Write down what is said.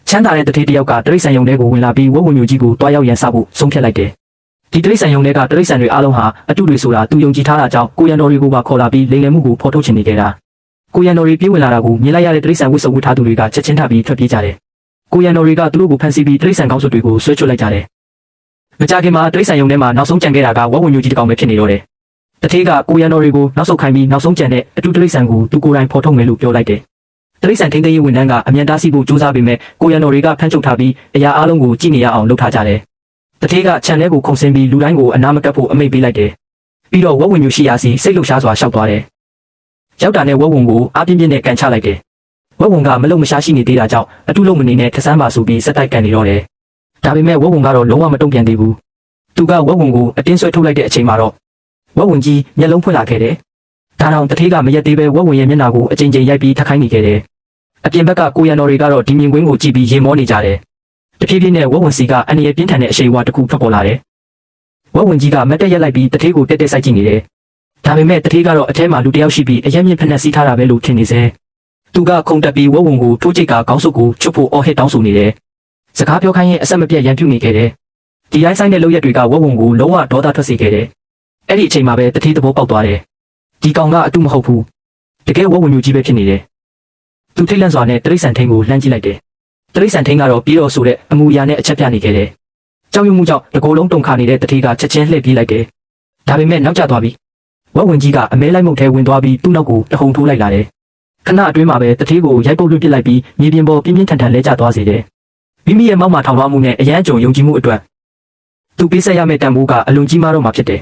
ချမ်းသာတဲ့တထေးတယောက်ကတရိษံယုံထဲကိုဝင်လာပြီးဝက်ဝင်မျိုးကြီးကိုတွားရောက်ရန်စဖို့ဆုံးဖြတ်လိုက်တယ်ဒီတရိษံယုံထဲကတရိษံတွေအားလုံးဟာအတုတွေဆိုတာသူယုံကြည်ထားတာကြောင့်ကိုရန်တော်တွေကိုပါခေါ်လာပြီးလိမ်လည်မှုကိုဖော်ထုတ်ချင်နေကြတာကိုရန်တော်တွေပြေးဝင်လာတာကိုမြင်လိုက်ရတဲ့တရိษံဝတ်စုံဝတ်ထားသူတွေကချက်ချင်းထပ်ပြီးထွက်ပြေးကြတယ်ကိုရန်တော်တွေကသူတို့ကိုဖမ်းဆီးပြီးတရိษံကောင်းစုတွေကိုဆွဲချွတ်လိုက်ကြတယ်မကြခင်မှာတရိษံယုံထဲမှာနောက်ဆုံးကြံခဲ့တာကဝက်ဝင်မျိုးကြီးတစ်ကောင်ပဲဖြစ်နေတော့တယ်တထေးကကိုရန်တော်တွေကိုနောက်ဆုတ်ခိုင်းပြီးနောက်ဆုံးကြံတဲ့အတူတရိษံကိုသူကိုယ်တိုင်ဖော်ထုတ်မယ်လို့ပြောလိုက်တယ်တရိษံထိန်းသိမ်းရေးဝန်ထမ်းကအမြန်တားဆီးဖို့ကြိုးစားပေမဲ့ကိုရန်တော်တွေကဖမ်းချုပ်ထားပြီးအရာအလုံးကိုကြည့်နေရအောင်လုပ်ထားကြတယ်တထေးကခြံထဲကိုခုန်ဆင်းပြီးလူတိုင်းကိုအနာမကပ်ဖို့အမိန့်ပေးလိုက်တယ်ပြီးတော့ဝက်ဝင်မျိုးရှိရာစီစိတ်လှုပ်ရှားစွာရှောက်သွားတယ်ရောက်တာနဲ့ဝက်ဝင်ကိုအားပြင်းပြင်းနဲ့ကန်ချလိုက်တယ်ဝက်ဝင်ကမလုံမရှားရှိနေသေးတာကြောင့်အတူလုံးမနေနဲ့ထဆန်းပါဆိုပြီးစက်တိုက်ကန်နေတော့တယ်ဒါပေမဲ့ဝက်ဝင်ကတော့လုံးဝမတုံ့ပြန်သေးဘူးသူကဝက်ဝင်ကိုအတင်းဆွဲထုတ်လိုက်တဲ့အချိန်မှာတော့ဝက်ဝင်ကြီးမျက်လုံးဖွင့်လာခဲ့တယ်ဒါတောင်တထေးကမရက်သေးပဲဝက်ဝင်ရဲ့မျက်နှာကိုအကြိမ်ကြိမ်ရိုက်ပြီးထခိုင်းနေခဲ့တယ်အပြင်ဘက်ကကိုရန်တော်တွေကတော့ဒီမြင်ကွင်းကိုကြည့်ပြီးရင်မောနေကြတယ်တဖြည်းဖြည်းနဲ့ဝက်ဝင်စီကအန်ရပြင်းထန်တဲ့အရှိန်အဝါတစ်ခုထွက်ပေါ်လာတယ်ဝက်ဝင်ကြီးကမတ်တက်ရက်လိုက်ပြီးတထေးကိုတက်တက်စိုက်ကြည့်နေတယ်ဒါပေမဲ့တထေးကတော့အထဲမှာလူတစ်ယောက်ရှိပြီးအရက်မြင့်ဖက်နှက်စီးထားတာပဲလို့ထင်နေစေသူကခုန်တက်ပြီးဝက်ဝင်ကိုထိုးချိတ်ကခေါင်းစုပ်ကိုချွတ်ဖို့အော်ဟစ်တောင်းဆိုနေတယ်စကားပြောခိုင်းရင်အဆက်မပြတ်ရန်ပြုနေခဲ့တယ်ဒီတိုင်းဆိုင်တဲ့လုပ်ရက်တွေကဝက်ဝင်ကိုလုံးဝဒေါသထွက်စေခဲ့တယ်အဲ့ဒီအချိန်မှာပဲတထေးသဘောပေါက်သွားတယ်ဒီကောင်ကအတုမဟုတ်ဘူးတကယ်ဝက်ဝင်မျိုးကြီးပဲဖြစ်နေတယ်သူထိတ်လန့်စွာနဲ့တရိษံထင်းကိုလှမ်းကြည့်လိုက်တယ်တရိษံထင်းကတော့ပြီးတော့ဆိုတဲ့အမူအရာနဲ့အချက်ပြနေခဲ့တယ်ကြောက်ရွံ့မှုကြောင့်တကိုယ်လုံးတုန်ခါနေတဲ့တထေးကချက်ချင်းလှည့်ပြေးလိုက်တယ်ဒါပေမဲ့နောက်ကျသွားပြီဝက်ဝင်ကြီးကအမဲလိုက်မှုတ်ထဲဝင်သွားပြီးသူ့နောက်ကိုတဟုန်ထိုးလိုက်လာတယ်ခဏအတွင်းမှာပဲတထေးကိုရိုက်ပုတ်လွှတ်ပစ်လိုက်ပြီးမြေပြင်ပေါ်ပြင်းပြင်းထန်ထန်လဲကျသွားစေတယ်မိမိရဲ့မောက်မှာထောင်လွှားမှုနဲ့အရန်ကြုံယုံကြည်မှုအတွက်သူပေးဆက်ရမယ့်တန်ဖိုးကအလွန်ကြီးမားတော့မှာဖြစ်တယ်